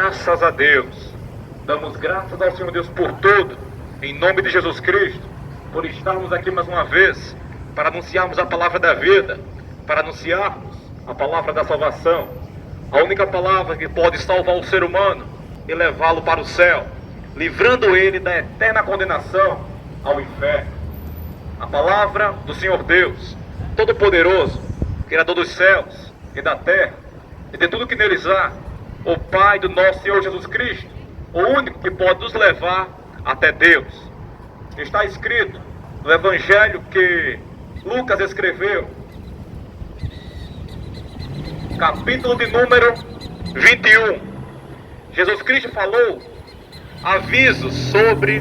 Graças a Deus. Damos graças ao Senhor Deus por tudo, em nome de Jesus Cristo, por estarmos aqui mais uma vez, para anunciarmos a palavra da vida, para anunciarmos a palavra da salvação, a única palavra que pode salvar o ser humano e levá-lo para o céu, livrando ele da eterna condenação ao inferno. A palavra do Senhor Deus, Todo-Poderoso, Criador dos céus e da terra, e de tudo que neles há, o Pai do nosso Senhor Jesus Cristo, o único que pode nos levar até Deus. Está escrito no Evangelho que Lucas escreveu, capítulo de número 21. Jesus Cristo falou avisos sobre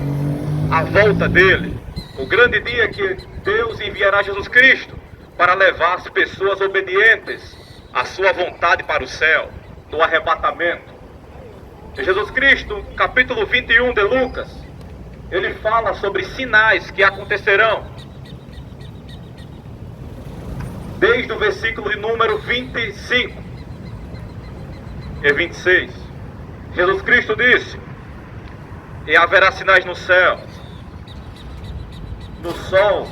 a volta dele, o grande dia que Deus enviará Jesus Cristo para levar as pessoas obedientes à sua vontade para o céu, no arrebatamento. E Jesus Cristo, capítulo 21 de Lucas, ele fala sobre sinais que acontecerão, desde o versículo de número 25 e 26. Jesus Cristo disse: e haverá sinais no céu, no sol,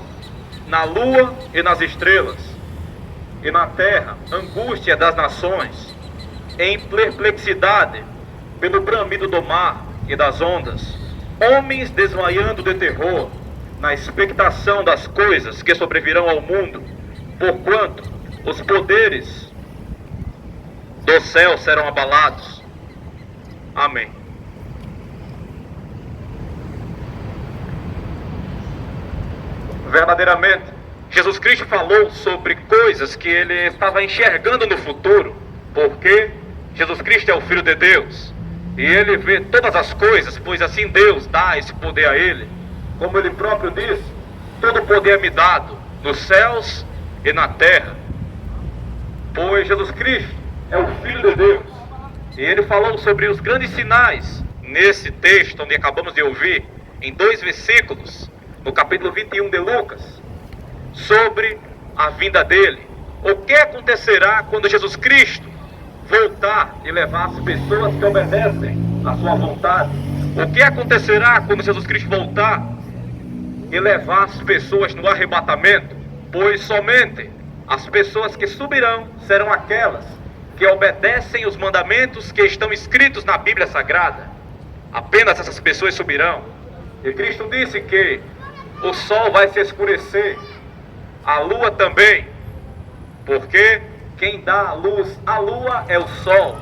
na lua e nas estrelas, e na terra angústia das nações, em perplexidade pelo bramido do mar e das ondas, homens desmaiando de terror, na expectação das coisas que sobrevirão ao mundo, porquanto os poderes do céu serão abalados. Amém. Verdadeiramente, Jesus Cristo falou sobre coisas que ele estava enxergando no futuro, porque Jesus Cristo é o Filho de Deus, e ele vê todas as coisas, pois assim Deus dá esse poder a ele. Como ele próprio disse: todo poder é me dado, nos céus e na terra. Pois Jesus Cristo é o Filho de Deus, e ele falou sobre os grandes sinais, nesse texto onde acabamos de ouvir, em 2 versículos, no capítulo 21 de Lucas, sobre a vinda dele. O que acontecerá quando Jesus Cristo voltar e levar as pessoas que obedecem à sua vontade? O que acontecerá quando Jesus Cristo voltar e levar as pessoas no arrebatamento? Pois somente as pessoas que subirão serão aquelas que obedecem os mandamentos que estão escritos na Bíblia Sagrada. Apenas essas pessoas subirão. E Cristo disse que o sol vai se escurecer, a lua também, porque quem dá a luz à lua é o sol.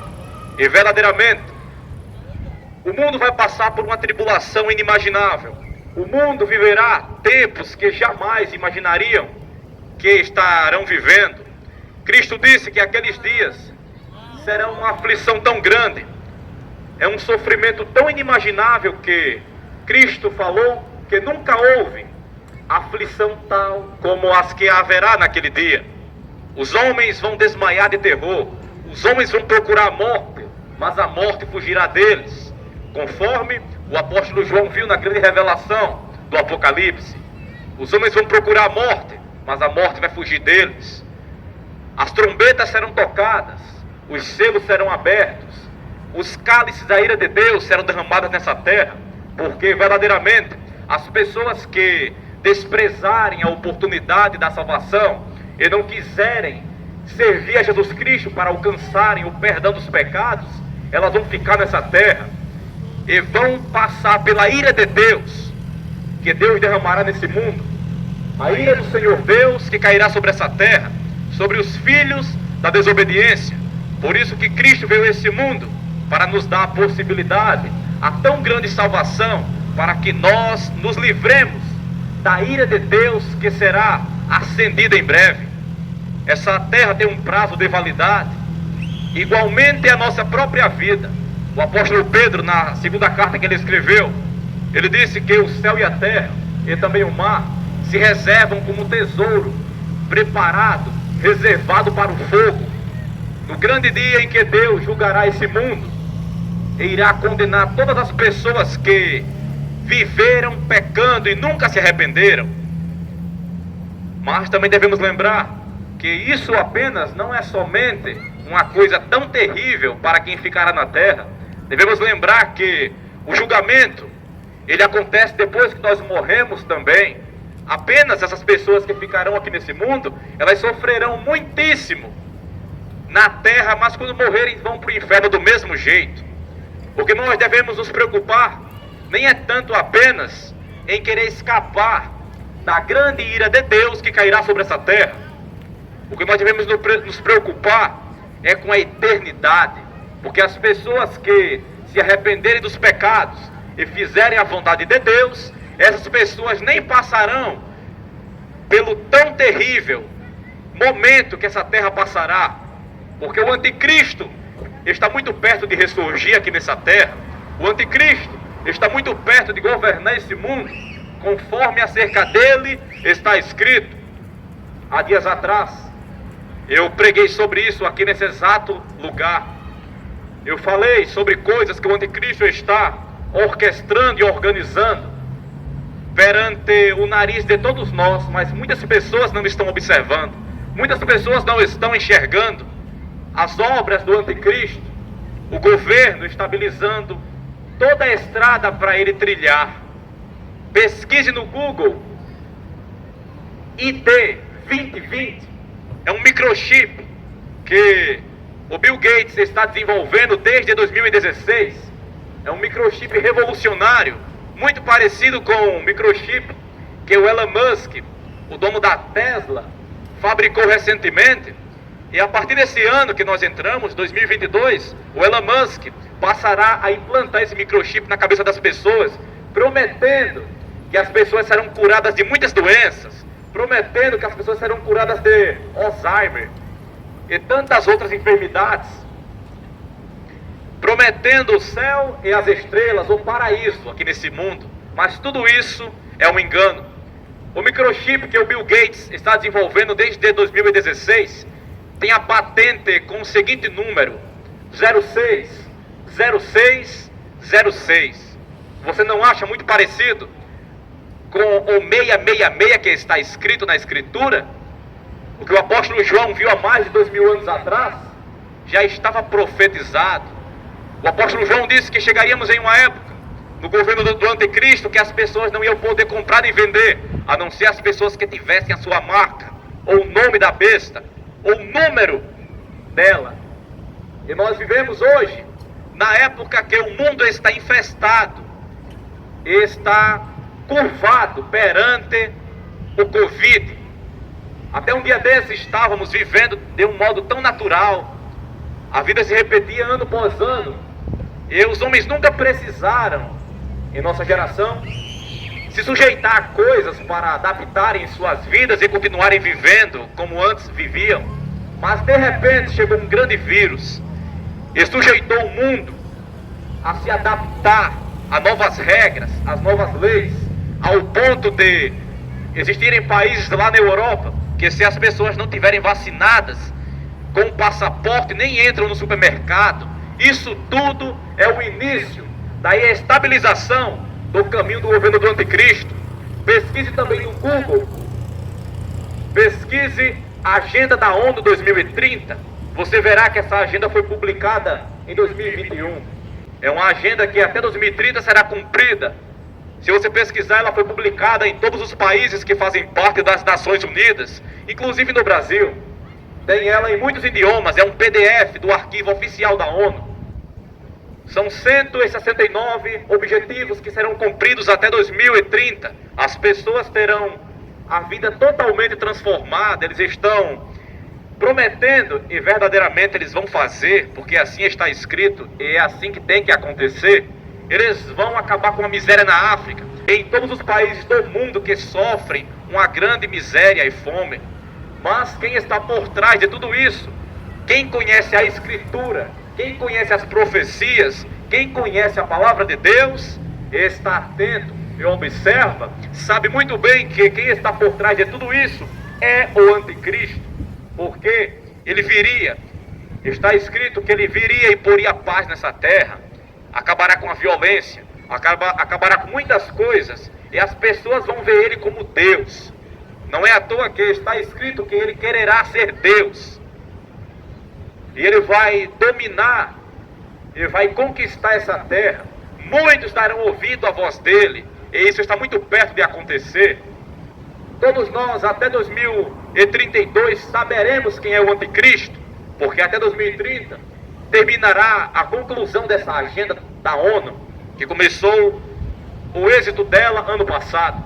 E verdadeiramente, o mundo vai passar por uma tribulação inimaginável. O mundo viverá tempos que jamais imaginariam que estarão vivendo. Cristo disse que aqueles dias serão uma aflição tão grande, é um sofrimento tão inimaginável, que Cristo falou que nunca houve aflição tal como as que haverá naquele dia. Os homens vão desmaiar de terror, os homens vão procurar a morte, mas a morte fugirá deles, conforme o apóstolo João viu na grande revelação do Apocalipse. Os homens vão procurar a morte, mas a morte vai fugir deles. As trombetas serão tocadas, os selos serão abertos, os cálices da ira de Deus serão derramados nessa terra, porque verdadeiramente as pessoas que desprezarem a oportunidade da salvação e não quiserem servir a Jesus Cristo para alcançarem o perdão dos pecados, elas vão ficar nessa terra e vão passar pela ira de Deus, que Deus derramará nesse mundo. A ira do Senhor Deus que cairá sobre essa terra, sobre os filhos da desobediência. Por isso que Cristo veio a esse mundo, para nos dar a possibilidade, a tão grande salvação, para que nós nos livremos da ira de Deus que será acendida em breve. Essa terra tem um prazo de validade, igualmente a nossa própria vida. O apóstolo Pedro, na segunda carta que ele escreveu, ele disse que o céu e a terra, e também o mar, se reservam como tesouro, preparado, reservado para o fogo, no grande dia em que Deus julgará esse mundo, e irá condenar todas as pessoas que viveram pecando e nunca se arrependeram. Mas também devemos lembrar que isso apenas não é somente uma coisa tão terrível para quem ficará na terra, Devemos lembrar que o julgamento, ele acontece depois que nós morremos também. Apenas essas pessoas que ficarão aqui nesse mundo, elas sofrerão muitíssimo na terra, mas quando morrerem vão para o inferno do mesmo jeito. O que nós devemos nos preocupar nem é tanto apenas em querer escapar da grande ira de Deus que cairá sobre essa terra. O que nós devemos nos preocupar é com a eternidade, porque as pessoas que se arrependerem dos pecados e fizerem a vontade de Deus, essas pessoas nem passarão pelo tão terrível momento que essa terra passará, porque o anticristo está muito perto de ressurgir aqui nessa terra. O anticristo está muito perto de governar esse mundo, conforme acerca dele está escrito. Há dias atrás, eu preguei sobre isso aqui nesse exato lugar. Eu falei sobre coisas que o anticristo está orquestrando e organizando perante o nariz de todos nós, mas muitas pessoas não estão observando, muitas pessoas não estão enxergando as obras do anticristo, o governo estabilizando toda a estrada para ele trilhar. Pesquise no Google, ID 2020, é um microchip que o Bill Gates está desenvolvendo desde 2016, é um microchip revolucionário, muito parecido com o microchip que o Elon Musk, o dono da Tesla, fabricou recentemente. E a partir desse ano que nós entramos, 2022, o Elon Musk passará a implantar esse microchip na cabeça das pessoas, prometendo que as pessoas serão curadas de muitas doenças, prometendo que as pessoas serão curadas de Alzheimer e tantas outras enfermidades, prometendo o céu e as estrelas, o paraíso aqui nesse mundo. Mas tudo isso é um engano. O microchip que o Bill Gates está desenvolvendo desde 2016 tem a patente com o seguinte número: 060606. Você não acha muito parecido com o 666 que está escrito na Escritura? O que o apóstolo João viu há mais de 2000 anos atrás já estava profetizado. O apóstolo João disse que chegaríamos em uma época, no governo do anticristo, que as pessoas não iam poder comprar e vender, a não ser as pessoas que tivessem a sua marca, ou o nome da besta, ou o número dela. E nós vivemos hoje na época que o mundo está infestado, está curvado perante o Covid. Até um dia desses estávamos vivendo de um modo tão natural, a vida se repetia ano após ano, e os homens nunca precisaram, em nossa geração, se sujeitar a coisas para adaptarem suas vidas e continuarem vivendo como antes viviam. Mas de repente chegou um grande vírus e sujeitou o mundo a se adaptar a novas regras, às novas leis, ao ponto de existirem países lá na Europa que, se as pessoas não tiverem vacinadas com o passaporte, nem entram no supermercado. Isso tudo é o início da estabilização do caminho do governo do anticristo. Pesquise também no Google, pesquise a agenda da ONU 2030. Você verá que essa agenda foi publicada em 2021. É uma agenda que até 2030 será cumprida. Se você pesquisar, ela foi publicada em todos os países que fazem parte das Nações Unidas, inclusive no Brasil. Tem ela em muitos idiomas, é um PDF do arquivo oficial da ONU. São 169 objetivos que serão cumpridos até 2030. As pessoas terão a vida totalmente transformada. Eles estão prometendo, e verdadeiramente eles vão fazer, porque assim está escrito, e é assim que tem que acontecer. Eles vão acabar com a miséria na África, em todos os países do mundo que sofrem uma grande miséria e fome. Mas quem está por trás de tudo isso? Quem conhece a Escritura, quem conhece as profecias, quem conhece a palavra de Deus, está atento e observa, sabe muito bem que quem está por trás de tudo isso é o anticristo, porque ele viria, está escrito que ele viria e poria paz nessa terra, acabará com a violência, acabará com muitas coisas, e as pessoas vão ver ele como Deus. Não é à toa que está escrito que ele quererá ser Deus. E ele vai dominar e vai conquistar essa terra. Muitos darão ouvido à voz dele, e isso está muito perto de acontecer. Todos nós, até 2032, saberemos quem é o anticristo, porque até 2030 terminará a conclusão dessa agenda da ONU, que começou o êxito dela ano passado.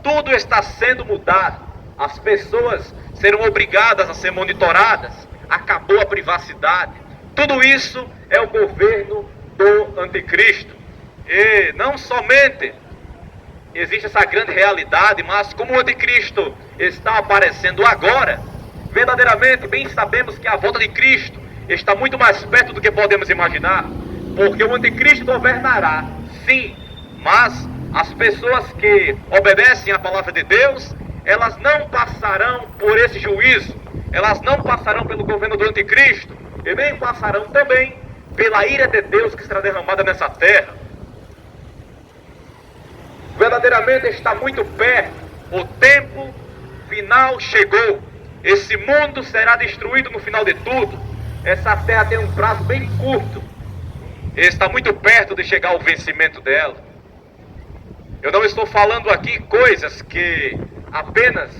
Tudo está sendo mudado, as pessoas serão obrigadas a ser monitoradas, acabou a privacidade. Tudo isso é o governo do anticristo. E não somente existe essa grande realidade, mas como o anticristo está aparecendo agora, verdadeiramente bem sabemos que a volta de Cristo está muito mais perto do que podemos imaginar, porque o anticristo governará, sim, mas as pessoas que obedecem à palavra de Deus, elas não passarão por esse juízo, elas não passarão pelo governo do anticristo, e nem passarão também pela ira de Deus que será derramada nessa terra. Verdadeiramente está muito perto, o tempo final chegou, esse mundo será destruído no final de tudo, essa terra tem um prazo bem curto, está muito perto de chegar ao vencimento dela. Eu não estou falando aqui coisas que apenas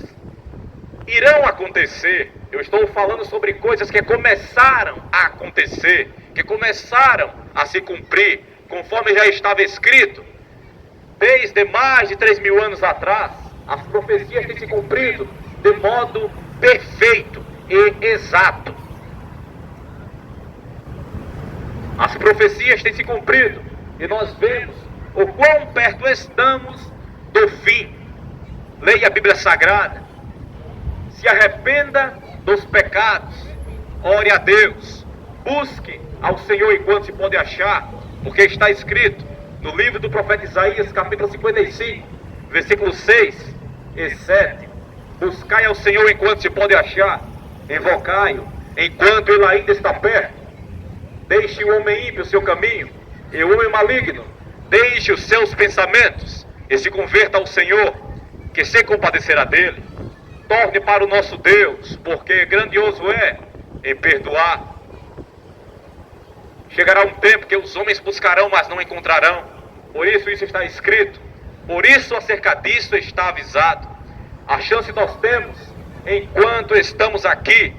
irão acontecer, eu estou falando sobre coisas que começaram a acontecer, que começaram a se cumprir, conforme já estava escrito. Desde mais de 3.000 anos atrás, as profecias têm se cumprido de modo perfeito e exato. As profecias têm se cumprido e nós vemos o quão perto estamos do fim. Leia a Bíblia Sagrada, se arrependa dos pecados, ore a Deus, busque ao Senhor enquanto se pode achar, porque está escrito no livro do profeta Isaías, capítulo 55, versículos 6 e 7. Buscai ao Senhor enquanto se pode achar, invocai-o enquanto ele ainda está perto. Deixe o homem ímpio o seu caminho, e o homem maligno deixe os seus pensamentos, e se converta ao Senhor, que se compadecerá dele. Torne para o nosso Deus, porque grandioso é em perdoar. Chegará um tempo que os homens buscarão, mas não encontrarão. Por isso está escrito. Por isso acerca disso está avisado. A chance nós temos, enquanto estamos aqui,